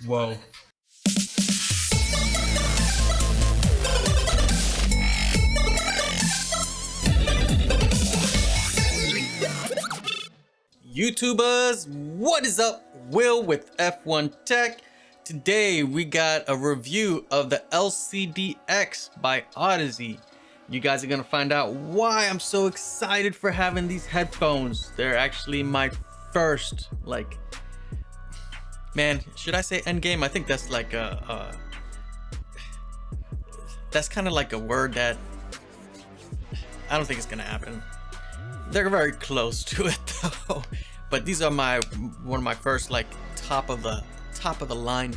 Whoa. YouTubers, what is up? Will with F1 Tech. Today we got a review of the LCD-X by Audeze. You guys are gonna find out why I'm so excited for having these headphones. They're actually my first, like, man, should I say end game? I think that's like that's kind of like a word that I don't think it's gonna happen. They're very close to it though. But these are one of my first, like, top of the line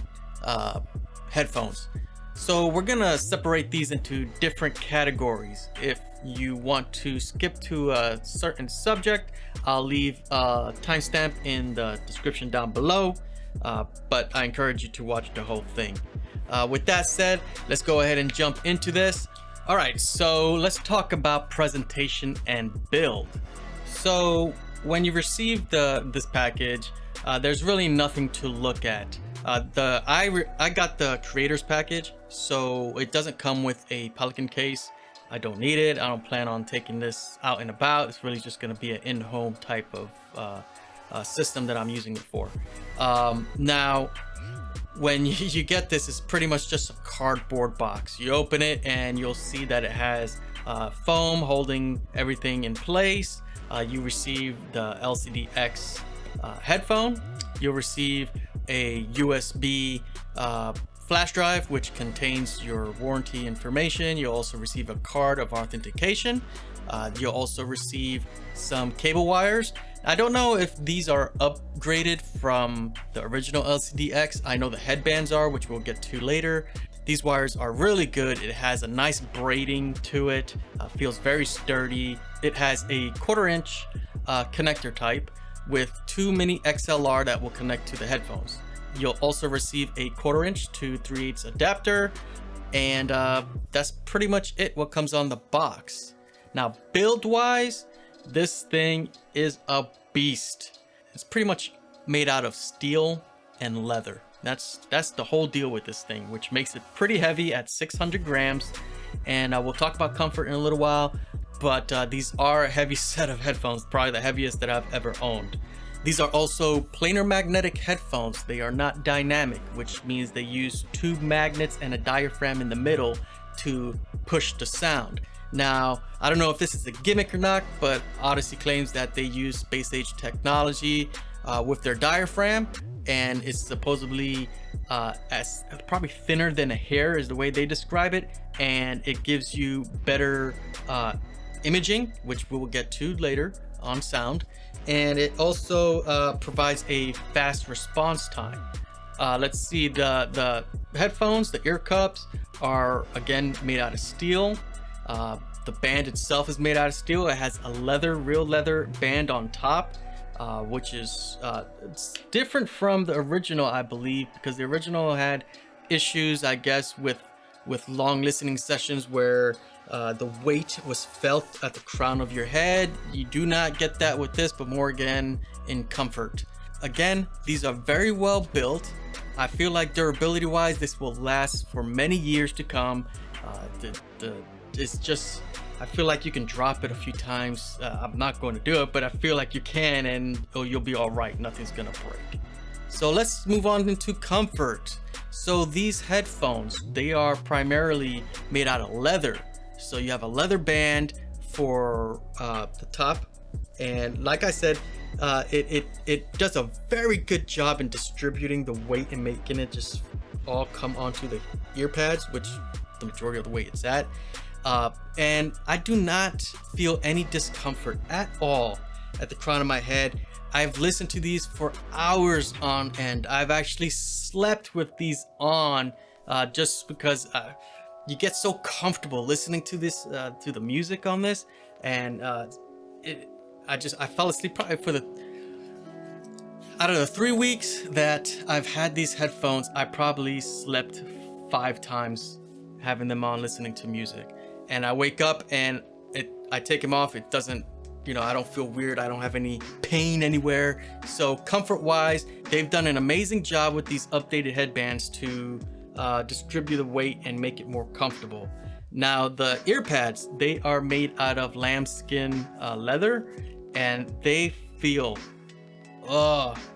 headphones. So we're gonna separate these into different categories. If you want to skip to a certain subject, I'll leave a timestamp in the description down below. But I encourage you to watch the whole thing. With that said, let's go ahead and jump into this. All right, so let's talk about presentation and build. So when you receive this package, there's really nothing to look at. I got the creators package, so it doesn't come with a Pelican case. I don't need it. I don't plan on taking this out and about. It's really just going to be an in-home type of system that I'm using it for. Now, when you get this, it's pretty much just a cardboard box. You open it and you'll see that it has foam holding everything in place. You receive the LCD-X headphone. You'll receive a USB flash drive, which contains your warranty information. You'll also receive a card of authentication. You'll also receive some cable wires. I don't know if these are upgraded from the original LCD-X. I know the headbands are, which we'll get to later. These wires are really good. It has a nice braiding to it. Feels very sturdy. It has a 1/4 inch connector type with 2 mini XLR that will connect to the headphones. You'll also receive a 1/4 inch to 3/8 adapter, and that's pretty much it what comes on the box. Now, build wise, this thing is a beast. It's pretty much made out of steel and leather. That's the whole deal with this thing, which makes it pretty heavy at 600 grams. And we'll talk about comfort in a little while, but these are a heavy set of headphones, probably the heaviest that I've ever owned. These are also planar magnetic headphones. They are not dynamic, which means they use 2 magnets and a diaphragm in the middle to push the sound. Now, I don't know if this is a gimmick or not, but Audeze claims that they use space age technology with their diaphragm, and it's supposedly as probably thinner than a hair is the way they describe it, and it gives you better imaging, which we will get to later on sound, and it also provides a fast response time. Let's see, the headphones, the ear cups are again made out of steel. The band itself is made out of steel. It has a real leather band on top, which is it's different from the original, I believe, because the original had issues, I guess, with long listening sessions where the weight was felt at the crown of your head. You do not get that with this, but more again in comfort. Again, these are very well built. I feel like durability wise, this will last for many years to come. It's just, I feel like you can drop it a few times. I'm not going to do it, but I feel like you can, and you'll be all right. Nothing's gonna break. So let's move on into comfort. So these headphones, they are primarily made out of leather. So you have a leather band for the top, and like I said, it does a very good job in distributing the weight and making it just all come onto the ear pads, which the majority of the weight it's at. And I do not feel any discomfort at all at the crown of my head. I've listened to these for hours on end. I've actually slept with these on just because you get so comfortable listening to this, to the music on this, and I fell asleep probably for out of the 3 weeks that I've had these headphones, I probably slept 5 times having them on listening to music. And I wake up and I take them off, it doesn't you know, I don't feel weird. I don't have any pain anywhere. So comfort wise, they've done an amazing job with these updated headbands to distribute the weight and make it more comfortable. Now the ear pads, they are made out of lambskin leather, and they feel,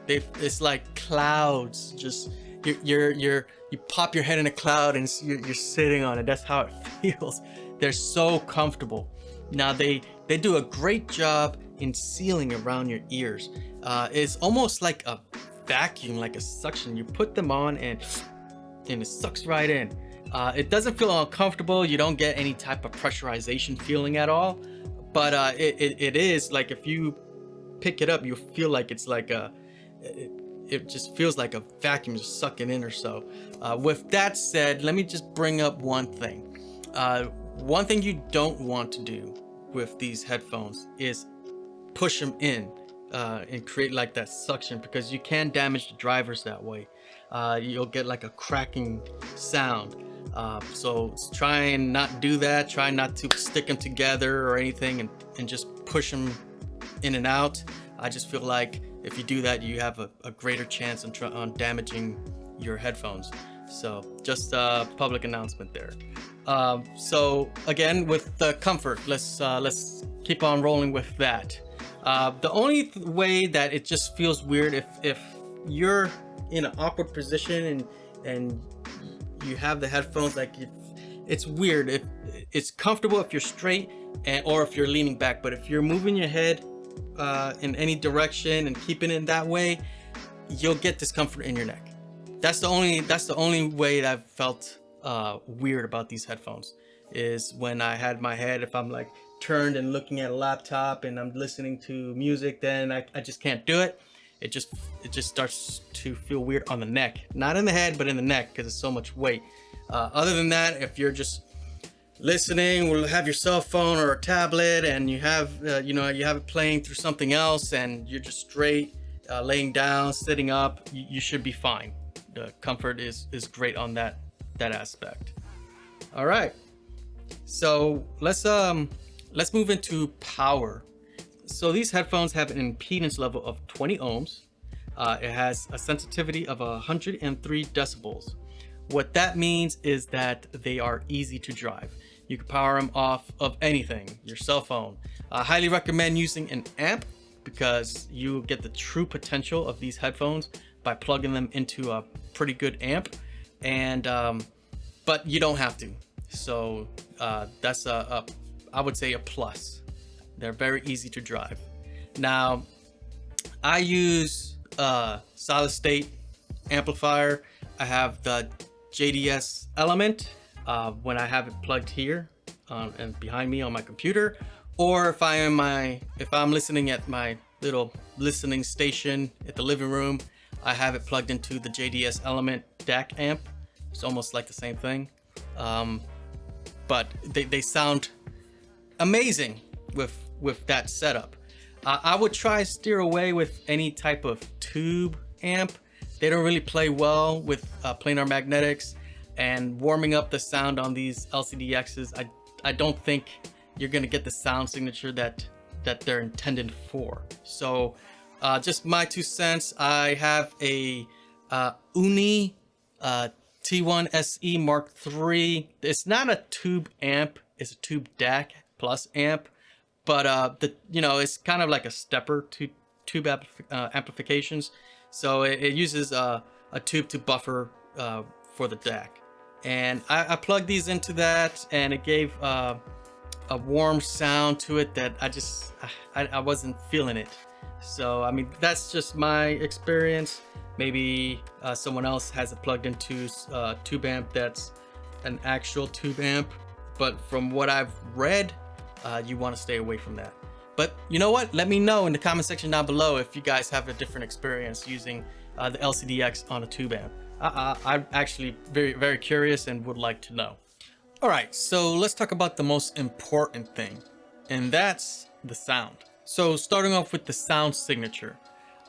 it's like clouds. Just you pop your head in a cloud and you're sitting on it. That's how it feels. They're so comfortable. Now they do a great job in sealing around your ears. It's almost like a vacuum, like a suction. You put them on and it sucks right in. It doesn't feel uncomfortable. You don't get any type of pressurization feeling at all. But it is like, if you pick it up, you feel like it's like it just feels like a vacuum just sucking in or so. With that said, let me just bring up one thing. One thing you don't want to do with these headphones is push them in and create like that suction, because you can damage the drivers that way. You'll get like a cracking sound. So try and not do that. Try not to stick them together or anything and just push them in and out. I just feel like if you do that, you have a greater chance on damaging your headphones. So just a public announcement there. So again, with the comfort, let's keep on rolling with that. The only way that it just feels weird, if you're in an awkward position and you have the headphones, like it's weird. If it's comfortable if you're straight or if you're leaning back, but if you're moving your head in any direction and keeping it that way, you'll get discomfort in your neck. That's the only way that I've felt weird about these headphones, is when I had my head, if I'm like turned and looking at a laptop and I'm listening to music, then I just can't do it. It just starts to feel weird on the neck, not in the head, but in the neck, because it's so much weight. Other than that, if you're just listening, or have your cell phone or a tablet and you have you have it playing through something else, and you're just straight laying down, sitting up, you should be fine. The comfort is great on that aspect. All right, so let's move into power. So these headphones have an impedance level of 20 ohms. It has a sensitivity of 103 decibels. What that means is that they are easy to drive. You can power them off of anything, your cell phone. I highly recommend using an amp, because you get the true potential of these headphones by plugging them into a pretty good amp. And but you don't have to. So that's I would say a plus. They're very easy to drive. Now, I use solid state amplifier. I have the JDS Element when I have it plugged here and behind me on my computer, or if I'm listening at my little listening station at the living room, I have it plugged into the JDS Element DAC amp. It's almost like the same thing, but they sound amazing with that setup. I would try steer away with any type of tube amp. They don't really play well with planar magnetics, and warming up the sound on these LCD-Xs, I don't think you're gonna get the sound signature that they're intended for. So just my 2 cents. I have a Uni T1 SE Mark III. It's not a tube amp, it's a tube DAC plus amp, but it's kind of like a stepper to tube amplifications. So it uses a tube to buffer for the DAC, and I plugged these into that, and it gave a warm sound to it that I wasn't feeling it. So I mean, that's just my experience. Maybe someone else has it plugged into a tube amp that's an actual tube amp, but from what I've read, you want to stay away from that. But you know what? Let me know in the comment section down below if you guys have a different experience using the LCD-X on a tube amp. I'm actually very, very curious and would like to know. All right, so let's talk about the most important thing, and that's the sound. So starting off with the sound signature,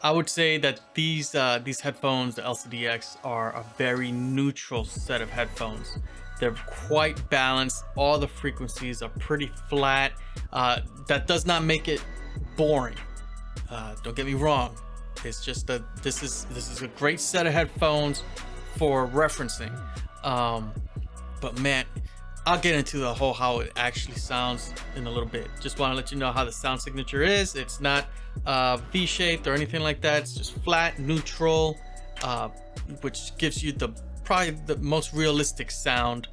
I would say that these headphones, the LCD-X, are a very neutral set of headphones. They're quite balanced. All the frequencies are pretty flat. That does not make it boring. Don't get me wrong. It's just that this is a great set of headphones for referencing. But man, I'll get into the whole how it actually sounds in a little bit. Just want to let you know how the sound signature is. It's not V-shaped or anything like that. It's just flat, neutral, which gives you probably the most realistic sound,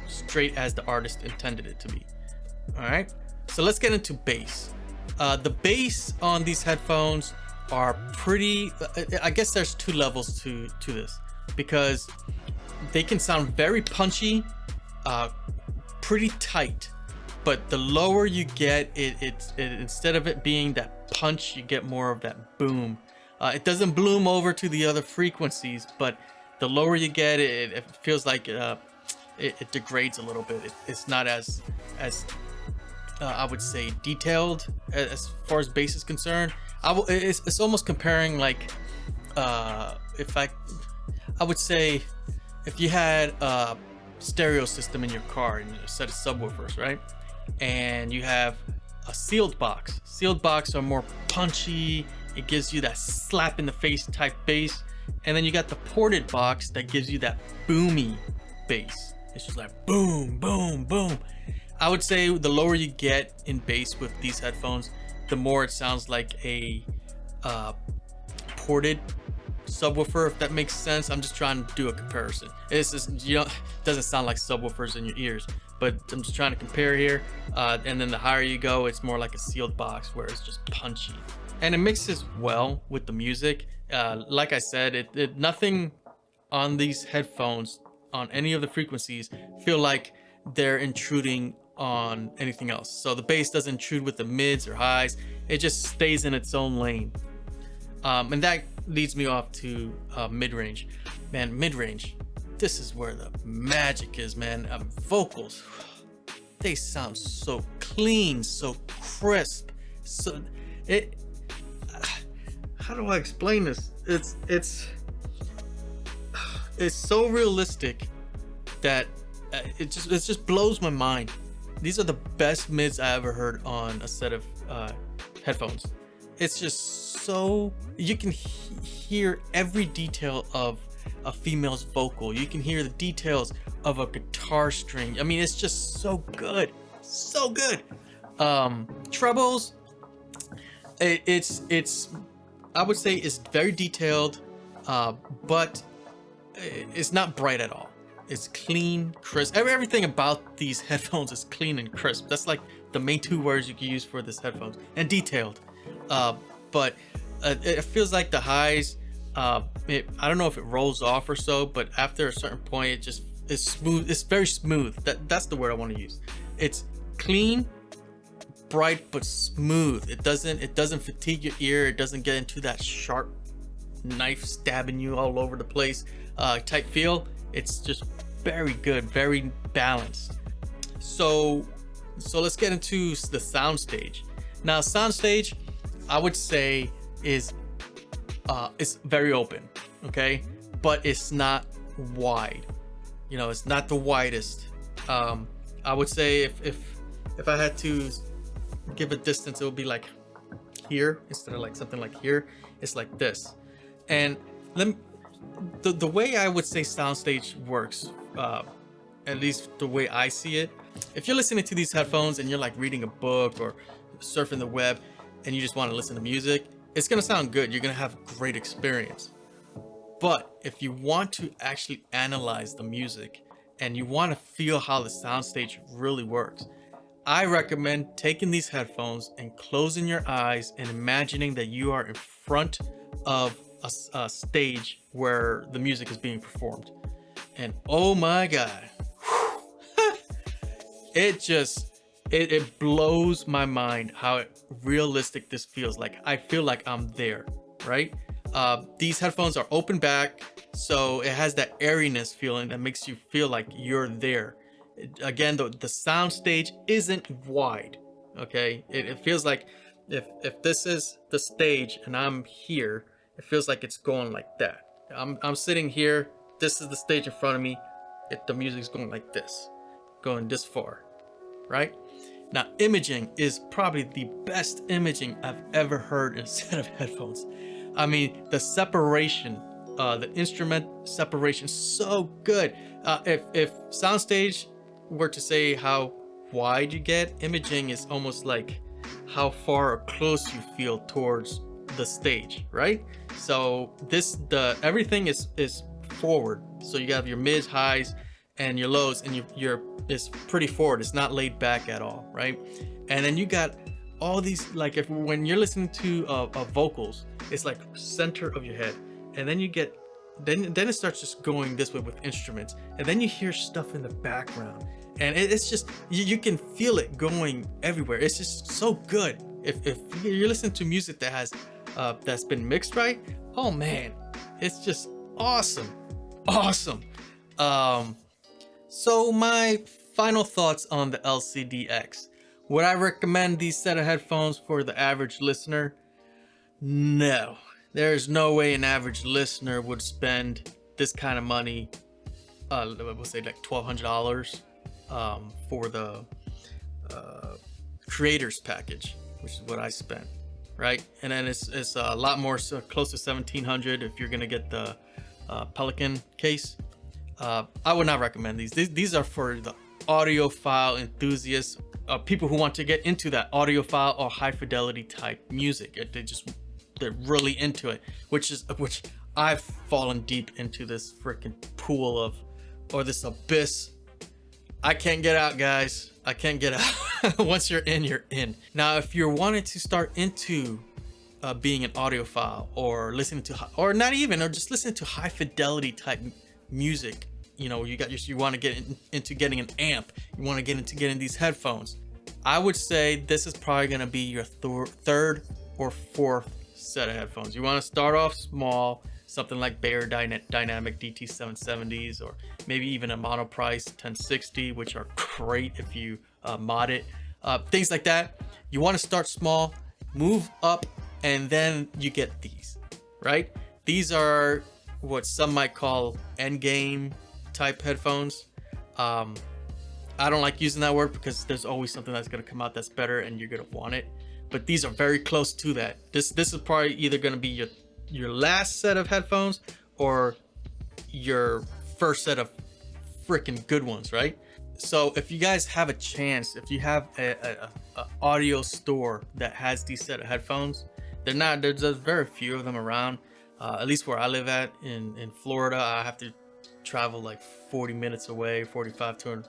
straight as the artist intended it to be. All right, so let's get into bass. The bass on these headphones are pretty, I guess there's two levels to this, because they can sound very punchy, pretty tight, but the lower you get it, instead of it being that punch, you get more of that boom. It doesn't bloom over to the other frequencies, but the lower you get it, it feels like it degrades a little bit. It's not as I would say detailed as far as bass is concerned. It's almost comparing like I would say if you had a stereo system in your car and a set of subwoofers, right? And you have a sealed box. Sealed box are more punchy. It gives you that slap in the face type bass. And then you got the ported box that gives you that boomy bass. It's just like boom, boom, boom. I would say the lower you get in bass with these headphones, the more it sounds like a ported subwoofer, if that makes sense. I'm just trying to do a comparison. It's just, it doesn't sound like subwoofers in your ears, but I'm just trying to compare here. And then the higher you go, it's more like a sealed box where it's just punchy. And it mixes well with the music. Like I said, nothing on these headphones on any of the frequencies feel like they're intruding on anything else. So the bass doesn't intrude with the mids or highs. It just stays in its own lane. And that leads me off to mid-range. Man, mid-range, this is where the magic is, man. Vocals, they sound so clean, so crisp. So how do I explain this? It's so realistic that it just blows my mind. These are the best mids I ever heard on a set of headphones. It's just so, you can hear every detail of a female's vocal. You can hear the details of a guitar string. I mean, it's just so good, so good. Trebles, it's I would say it's very detailed, but it's not bright at all. It's clean, crisp. Everything about these headphones is clean and crisp. That's like the main two words you can use for this headphones. And detailed. But it feels like the highs, I don't know if it rolls off or so, but after a certain point, it's smooth. It's very smooth. That's the word I want to use. It's clean, bright, but smooth. It doesn't fatigue your ear. It doesn't get into that sharp knife stabbing you all over the place type feel. It's just very good, very balanced. So let's get into the soundstage. Now, soundstage, I would say is it's very open, okay, but it's not wide. You know, it's not the widest. I would say if I had to give a distance, it would be like here instead of like something like here. It's like this. And the way I would say soundstage works, at least the way I see it, if you're listening to these headphones and you're like reading a book or surfing the web and you just want to listen to music, it's gonna sound good. You're gonna have a great experience. But if you want to actually analyze the music and you want to feel how the soundstage really works, I recommend taking these headphones and closing your eyes and imagining that you are in front of a stage where the music is being performed. And oh my God, it blows my mind how realistic this feels. Like, I feel like I'm there, right? These headphones are open back, so it has that airiness feeling that makes you feel like you're there. Again, the sound stage isn't wide, okay? It feels like if this is the stage and I'm here, it feels like it's going like that. I'm sitting here, this is the stage in front of me, the music's going like this, going this far, right? Now, imaging is probably the best imaging I've ever heard in a set of headphones. I mean, the separation, the instrument separation, so good. If Soundstage were to say how wide you get, imaging is almost like how far or close you feel towards the stage, right? So everything is forward. So you have your mids, highs, and your lows, and it's pretty forward. It's not laid back at all, right? And then you got all these, like, when you're listening to vocals, it's like center of your head, and then you get then it starts just going this way with instruments, and then you hear stuff in the background, and it's just you can feel it going everywhere. It's just so good. If you're listening to music that has that's been mixed right, oh man, it's just awesome. So my final thoughts on the LCD-X. Would I recommend these set of headphones for the average listener? No. There's no way an average listener would spend this kind of money, we'll say like $1,200 for the creators package, which is what I spent, right? And then it's a lot more, so close to $1,700 if you're gonna get the Pelican case. I would not recommend these. These are for the audiophile enthusiasts, people who want to get into that audiophile or high fidelity type music. They're really into it, which I've fallen deep into this freaking pool or this abyss. I can't get out, guys. I can't get out. Once you're in, you're in. Now, if you're wanting to start into being an audiophile, or listening to, or not even, or just listening to high fidelity type music, you want to get into getting an amp, you want to get into getting these headphones, I would say this is probably going to be your third or fourth set of headphones. You want to start off small, something like Bayer Dynamic DT770s, or maybe even a Monoprice 1060, which are great if you mod it, things like that. You want to start small, move up, and then you get these, right? These are what some might call end game type headphones. I don't like using that word because there's always something that's going to come out that's better and you're going to want it, but these are very close to that. This is probably either going to be your last set of headphones or your first set of freaking good ones, right? So if you guys have a chance, if you have a audio store that has these set of headphones, there's very few of them around. At least where I live at in Florida, I have to travel like 40 minutes away, 45 to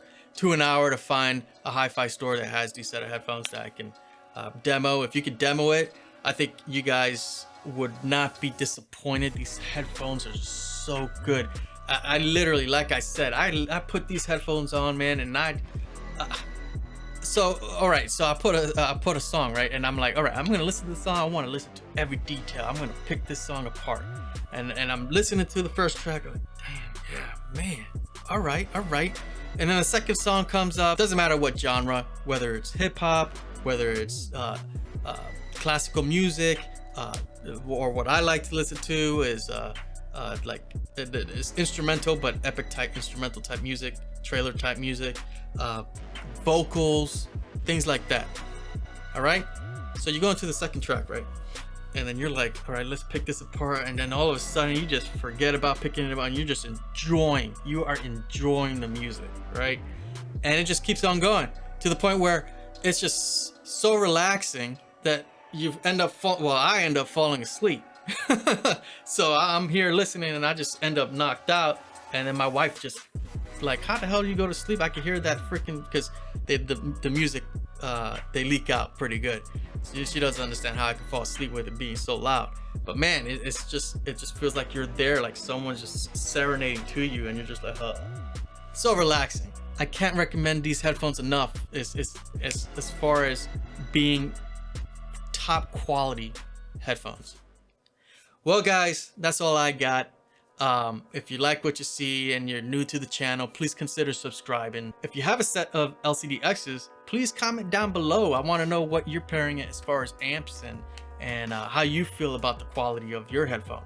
an hour to find a hi-fi store that has these set of headphones that I can demo. If you could demo it, I think you guys would not be disappointed. These headphones are so good. I literally, like I said, I put these headphones on, man, and all right, so I put a song, right, and I'm like, all right, I'm gonna listen to the song. I want to listen to every detail. I'm gonna pick this song apart, and I'm listening to the first track, like, damn, yeah, man, all right, and then the second song comes up. Doesn't matter what genre, whether it's hip hop, whether it's classical music, or what I like to listen to is like it's instrumental, but epic type instrumental type music, trailer type music, vocals, things like that. All right, so you go into the second track, right, and then you're like, all right, let's pick this apart, and then all of a sudden you just forget about picking it apart and you're just enjoying the music, right? And it just keeps on going to the point where it's just so relaxing that I end up falling asleep. So I'm here listening and I just end up knocked out, and then my wife just like, how the hell do you go to sleep? I can hear that freaking, because the music they leak out pretty good. She doesn't understand how I can fall asleep with it being so loud. But man, it just feels like you're there, like someone's just serenading to you, and you're just like, so relaxing. I can't recommend these headphones enough as far as being top quality headphones. Well guys, that's all I got. If you like what you see and you're new to the channel, please consider subscribing. If you have a set of LCD-X's, please comment down below. I want to know what you're pairing it as far as amps and how you feel about the quality of your headphone.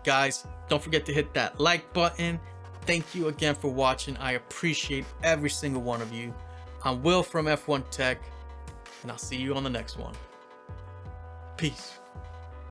Guys, don't forget to hit that like button. Thank you again for watching. I appreciate every single one of you. I'm Will from F1 Tech. and I'll see you on the next one. Peace.